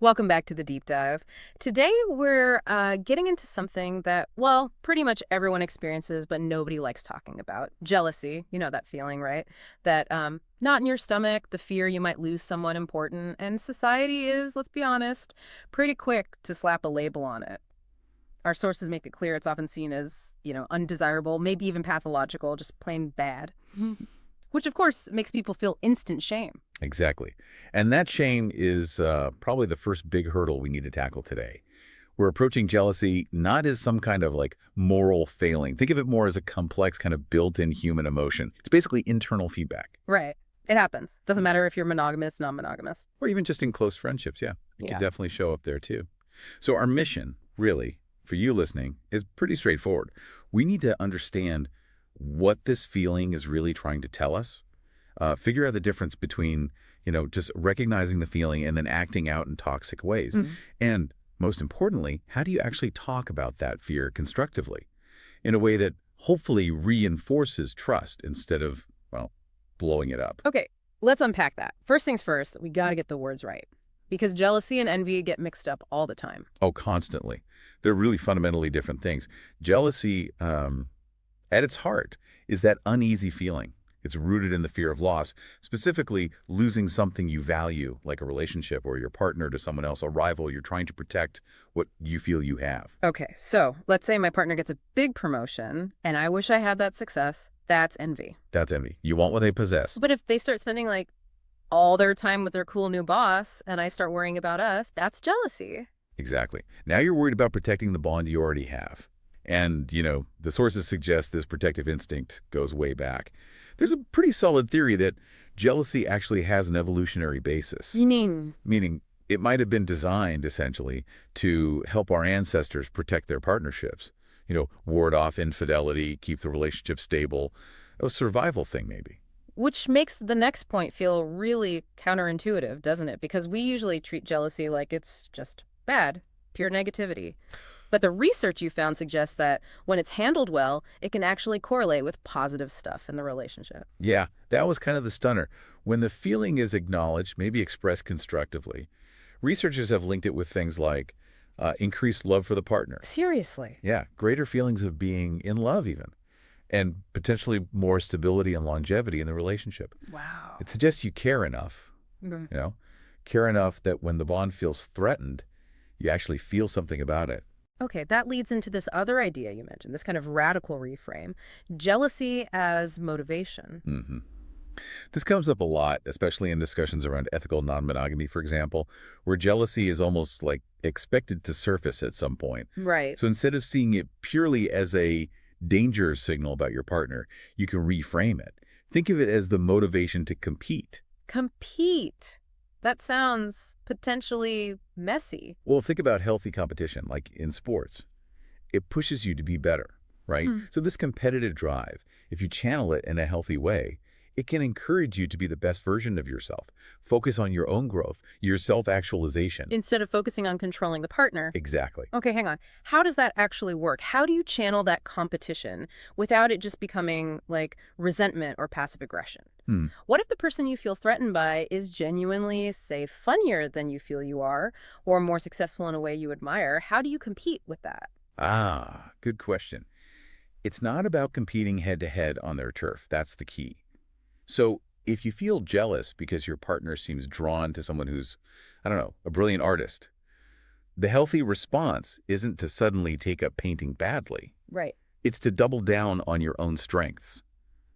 Welcome back to the deep dive. Today we're getting into something that, well, pretty much everyone experiences, but nobody likes talking about. Jealousy. You know that feeling, right? That knot in your stomach, the fear you might lose someone important, and society is, let's be honest, pretty quick to slap a label on it. Our sources make it clear it's often seen as, undesirable, maybe even pathological, just plain bad. Which, of course, makes people feel instant shame. Exactly. And that shame is probably the first big hurdle we need to tackle today. We're approaching jealousy not as some kind of like moral failing. Think of it more as a complex kind of built-in human emotion. It's basically internal feedback, Right. It happens. Doesn't matter if you're monogamous, non-monogamous. or even just in close friendships. Yeah, it could Yeah. definitely show up there too. So our mission, really, for you listening, is pretty straightforward. We need to understand what this feeling is really trying to tell us. Figure out the difference between, just recognizing the feeling and then acting out in toxic ways. And most importantly, how do you actually talk about that fear constructively in a way that hopefully reinforces trust instead of, well, blowing it up? Okay, let's unpack that. First things first, we got to get the words right. Because jealousy and envy get mixed up all the time. Oh, constantly. They're really fundamentally different things. Jealousy, at its heart, is that uneasy feeling. It's rooted in the fear of loss, specifically losing something you value, like a relationship or your partner to someone else, a rival. You're trying to protect what you feel you have. Okay, so let's say my partner gets a big promotion and I wish I had that success. That's envy. That's envy. You want what they possess. But if they start spending like all their time with their cool new boss and I start worrying about us, that's jealousy. Exactly. Now you're worried about protecting the bond you already have. And, the sources suggest this protective instinct goes way back. There's a pretty solid theory that jealousy actually has an evolutionary basis, You mean? meaning it might have been designed, essentially, to help our ancestors protect their partnerships. Ward off infidelity, keep the relationship stable. A survival thing, maybe. Which makes the next point feel really counterintuitive, doesn't it? Because we usually treat jealousy like it's just bad, pure negativity. But the research you found suggests that when it's handled well, it can actually correlate with positive stuff in the relationship. Yeah, that was kind of the stunner. When the feeling is acknowledged, maybe expressed constructively, researchers have linked it with things like increased love for the partner. Seriously. Yeah, greater feelings of being in love even, and potentially more stability and longevity in the relationship. Wow. It suggests you care enough, Mhm. you know, care enough that when the bond feels threatened, you actually feel something about it. Okay, that leads into this other idea you mentioned, this kind of radical reframe, jealousy as motivation. hmm This comes up a lot, especially in discussions around ethical non-monogamy, for example, where jealousy is almost like expected to surface at some point. Right. So instead of seeing it purely as a danger signal about your partner, you can reframe it. Think of it as the motivation to compete. Compete. That sounds potentially messy. Well, think about healthy competition, like in sports. It pushes you to be better, right? Hmm. So this competitive drive, if you channel it in a healthy way, it can encourage you to be the best version of yourself. Focus on your own growth, your self-actualization. Instead of focusing on controlling the partner. Exactly. Okay, hang on. How does that actually work? How do you channel that competition without it just becoming like resentment or passive aggression? Hmm. What if the person you feel threatened by is genuinely, say, funnier than you feel you are, or more successful in a way you admire? How do you compete with that? Ah, good question. It's not about competing head-to-head on their turf. That's the key. So if you feel jealous because your partner seems drawn to someone who's, I don't know, a brilliant artist, the healthy response isn't to suddenly take up painting badly. Right. It's to double down on your own strengths.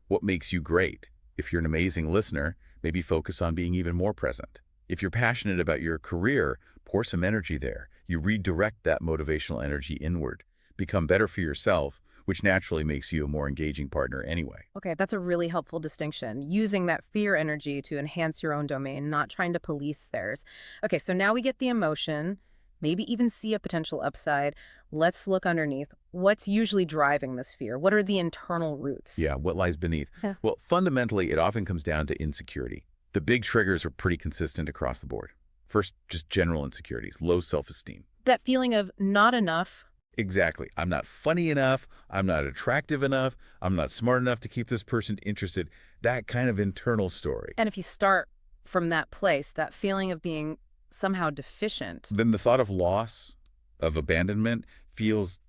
What makes you great? If you're an amazing listener, maybe focus on being even more present. If you're passionate about your career, pour some energy there. You redirect that motivational energy inward. Become better for yourself, which naturally makes you a more engaging partner anyway. Okay, that's a really helpful distinction. Using that fear energy to enhance your own domain, not trying to police theirs. Okay, so now we get the emotion, maybe even see a potential upside. Let's look underneath. What's usually driving this fear? What are the internal roots? Yeah, what lies beneath? Yeah. Well, fundamentally, it often comes down to insecurity. The big triggers are pretty consistent across the board. First, just general insecurities, low self-esteem. That feeling of not enough. Exactly. I'm not funny enough. I'm not attractive enough. I'm not smart enough to keep this person interested. That kind of internal story. And if you start from that place, that feeling of being somehow deficient. Then the thought of loss, of abandonment, feels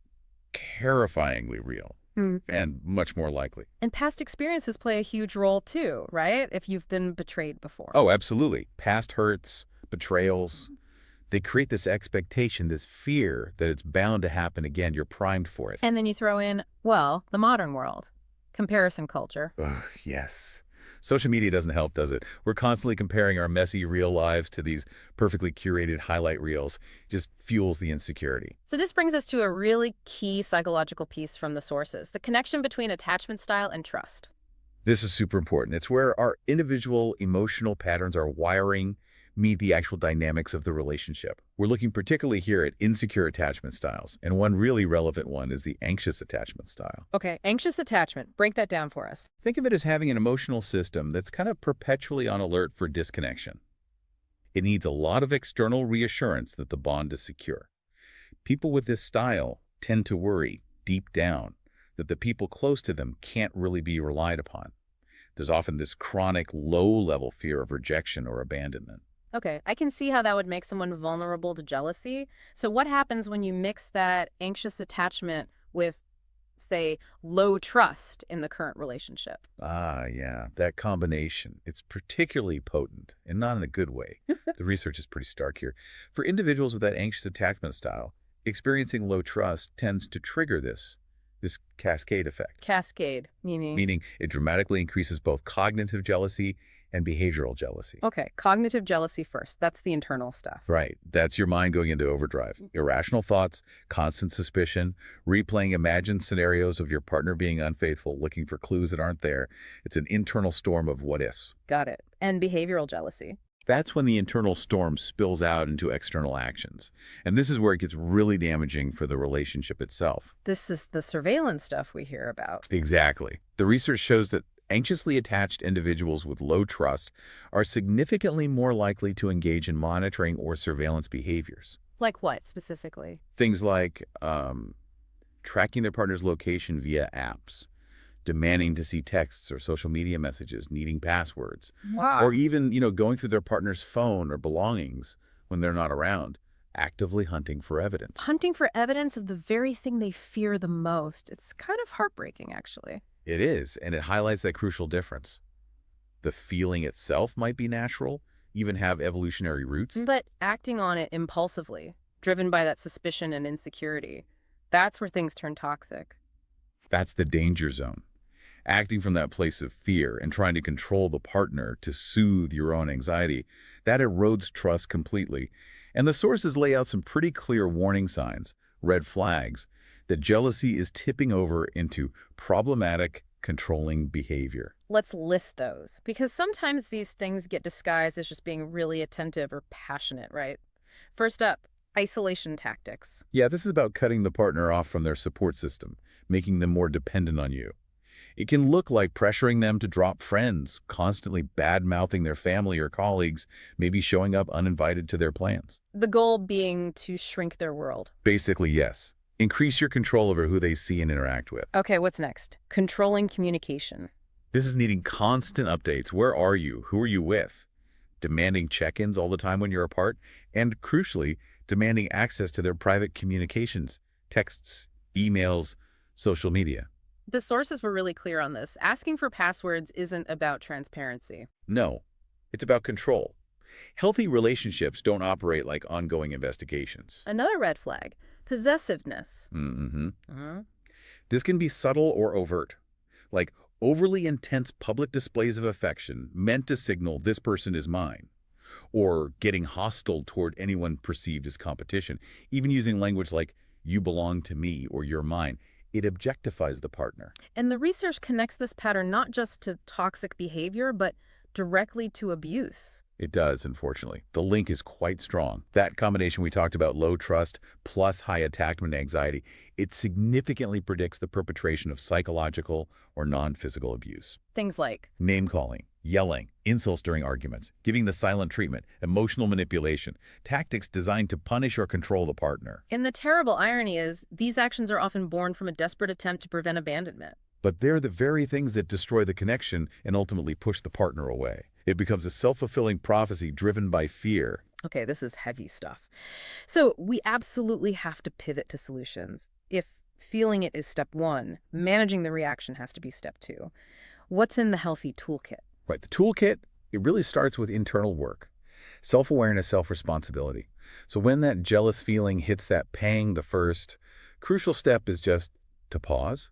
terrifyingly real Hmm. and much more likely. And past experiences play a huge role too, right? If you've been betrayed before. Oh, absolutely. Past hurts, betrayals, they create this expectation, this fear that it's bound to happen again. You're primed for it. And then you throw in, well, the modern world, comparison culture. Ugh, yes. Social media doesn't help, does it? We're constantly comparing our messy real lives to these perfectly curated highlight reels. It just fuels the insecurity. So this brings us to a really key psychological piece from the sources, the connection between attachment style and trust. This is super important. It's where our individual emotional patterns, our wiring, meet the actual dynamics of the relationship. We're looking particularly here at insecure attachment styles, and one really relevant one is the anxious attachment style. Okay, anxious attachment. Break that down for us. Think of it as having an emotional system that's kind of perpetually on alert for disconnection. It needs a lot of external reassurance that the bond is secure. People with this style tend to worry deep down that the people close to them can't really be relied upon. There's often this chronic low-level fear of rejection or abandonment. Okay, I can see how that would make someone vulnerable to jealousy. So what happens when you mix that anxious attachment with, say, low trust in the current relationship? Ah, yeah, that combination. It's particularly potent, and not in a good way. The research is pretty stark here. For individuals with that anxious attachment style, experiencing low trust tends to trigger this cascade effect, Cascade, meaning? meaning it dramatically increases both cognitive jealousy and behavioral jealousy. Okay, cognitive jealousy first. That's the internal stuff. Right. That's your mind going into overdrive. Irrational thoughts, constant suspicion, replaying imagined scenarios of your partner being unfaithful, looking for clues that aren't there. It's an internal storm of what ifs. Got it. And behavioral jealousy. That's when the internal storm spills out into external actions. And this is where it gets really damaging for the relationship itself. This is the surveillance stuff we hear about. Exactly. The research shows that anxiously attached individuals with low trust are significantly more likely to engage in monitoring or surveillance behaviors. Like what, specifically? Things like tracking their partner's location via apps, demanding to see texts or social media messages, needing passwords, Wow. or even, going through their partner's phone or belongings when they're not around, actively hunting for evidence. Hunting for evidence of the very thing they fear the most. It's kind of heartbreaking, actually. It is, and it highlights that crucial difference. The feeling itself might be natural, even have evolutionary roots. But acting on it impulsively, driven by that suspicion and insecurity, that's where things turn toxic. That's the danger zone. Acting from that place of fear and trying to control the partner to soothe your own anxiety, that erodes trust completely. And the sources lay out some pretty clear warning signs, red flags, that jealousy is tipping over into problematic, controlling behavior. Let's list those, because sometimes these things get disguised as just being really attentive or passionate, right? First up, isolation tactics. Yeah, this is about cutting the partner off from their support system, making them more dependent on you. It can look like pressuring them to drop friends, constantly bad-mouthing their family or colleagues, maybe showing up uninvited to their plans. The goal being to shrink their world. Basically, yes. Increase your control over who they see and interact with. Okay, what's next? Controlling communication. This is needing constant updates. Where are you? Who are you with? Demanding check-ins all the time when you're apart, and crucially, demanding access to their private communications, texts, emails, social media. The sources were really clear on this. Asking for passwords isn't about transparency. No, it's about control. Healthy relationships don't operate like ongoing investigations. Another red flag, possessiveness. Mm-hmm. This can be subtle or overt, like overly intense public displays of affection meant to signal this person is mine, or getting hostile toward anyone perceived as competition, even using language like you belong to me or you're mine. It objectifies the partner. And the research connects this pattern not just to toxic behavior, but directly to abuse. It does, unfortunately. The link is quite strong. That combination we talked about, low trust plus high attachment anxiety, it significantly predicts the perpetration of psychological or non-physical abuse. Things like Name-calling, yelling, insults during arguments, giving the silent treatment, emotional manipulation, tactics designed to punish or control the partner. And the terrible irony is, these actions are often born from a desperate attempt to prevent abandonment. But they're the very things that destroy the connection and ultimately push the partner away. It becomes a self-fulfilling prophecy driven by fear. Okay, this is heavy stuff. So we absolutely have to pivot to solutions. If feeling it is step one, managing the reaction has to be step two. What's in the healthy toolkit? Right, the toolkit, it really starts with internal work. Self-awareness, self-responsibility. So when that jealous feeling hits that pang, the first crucial step is just to pause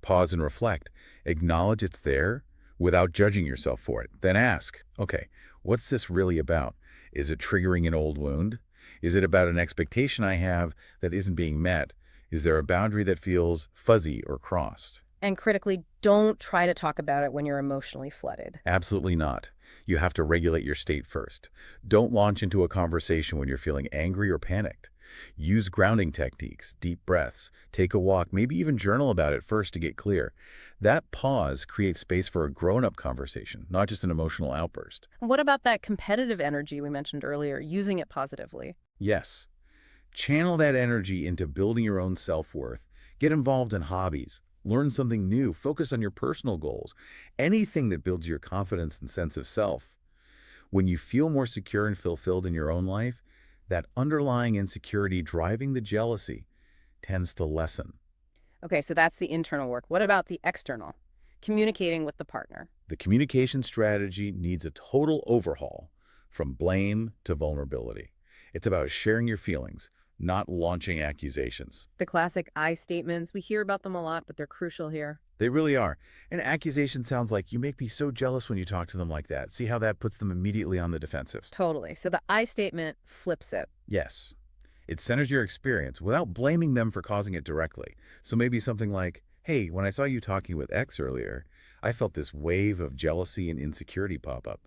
and reflect. Acknowledge it's there without judging yourself for it. Then ask, okay, what's this really about? Is it triggering an old wound? Is it about an expectation I have that isn't being met? Is there a boundary that feels fuzzy or crossed? And critically, don't try to talk about it when you're emotionally flooded. Absolutely not. You have to regulate your state first. Don't launch into a conversation when you're feeling angry or panicked. Use grounding techniques, deep breaths, take a walk, maybe even journal about it first to get clear. That pause creates space for a grown-up conversation, not just an emotional outburst. What about that competitive energy we mentioned earlier, using it positively? Yes, channel that energy into building your own self-worth. Get involved in hobbies. Learn something new. Focus on your personal goals. Anything that builds your confidence and sense of self. When you feel more secure and fulfilled in your own life, that underlying insecurity driving the jealousy tends to lessen. Okay, so that's the internal work. What about the external? Communicating with the partner. The communication strategy needs a total overhaul from blame to vulnerability. It's about sharing your feelings, not launching accusations. The classic I statements, we hear about them a lot, but they're crucial here. They really are. An accusation sounds like you make me so jealous when you talk to them like that. See how that puts them immediately on the defensive? Totally. So the I statement flips it. Yes. It centers your experience without blaming them for causing it directly. So maybe something like, hey, when I saw you talking with X earlier, I felt this wave of jealousy and insecurity pop up.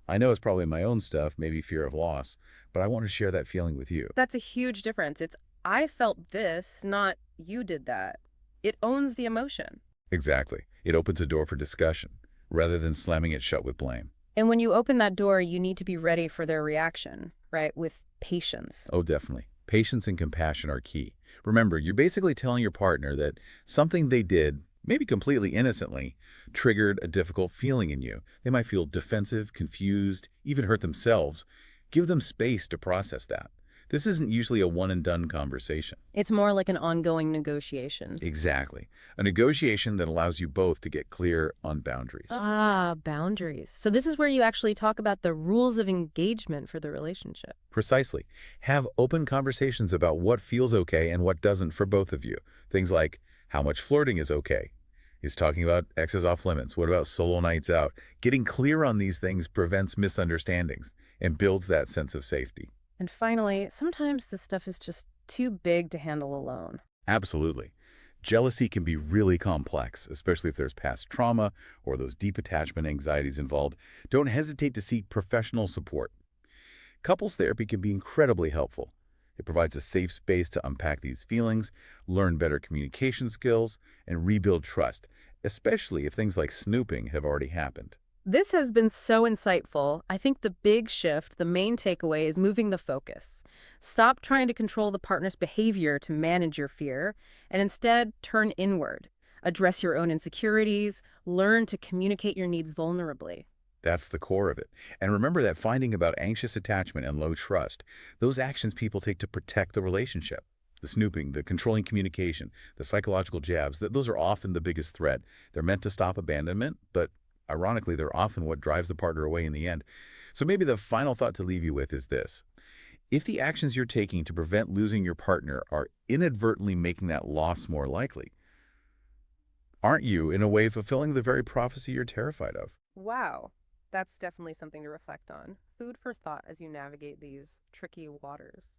I know it's probably my own stuff, maybe fear of loss, but I want to share that feeling with you. That's a huge difference. It's I felt this, not you did that. It owns the emotion. Exactly. It opens a door for discussion, rather than slamming it shut with blame. And when you open that door, you need to be ready for their reaction, right? With patience. Oh, definitely. Patience and compassion are key. Remember, you're basically telling your partner that something they did, maybe completely innocently, triggered a difficult feeling in you. They might feel defensive, confused, even hurt themselves. Give them space to process that. This isn't usually a one-and-done conversation. It's more like an ongoing negotiation. Exactly. A negotiation that allows you both to get clear on boundaries. Ah, boundaries. So this is where you actually talk about the rules of engagement for the relationship. Precisely. Have open conversations about what feels okay and what doesn't for both of you. Things like how much flirting is okay. Is talking about X is off limits. What about solo nights out? Getting clear on these things prevents misunderstandings and builds that sense of safety. And finally, sometimes this stuff is just too big to handle alone. Absolutely. Jealousy can be really complex, especially if there's past trauma or those deep attachment anxieties involved. Don't hesitate to seek professional support. Couples therapy can be incredibly helpful. It provides a safe space to unpack these feelings, learn better communication skills, and rebuild trust, especially if things like snooping have already happened. This has been so insightful. I think the big shift, the main takeaway is moving the focus. Stop trying to control the partner's behavior to manage your fear, and instead turn inward. Address your own insecurities, learn to communicate your needs vulnerably. That's the core of it. And remember that finding about anxious attachment and low trust, those actions people take to protect the relationship. The snooping, the controlling communication, the psychological jabs, those are often the biggest threat. They're meant to stop abandonment, but ironically, they're often what drives the partner away in the end. So maybe the final thought to leave you with is this. If the actions you're taking to prevent losing your partner are inadvertently making that loss more likely, aren't you, in a way, fulfilling the very prophecy you're terrified of? Wow, that's definitely something to reflect on. Food for thought as you navigate these tricky waters.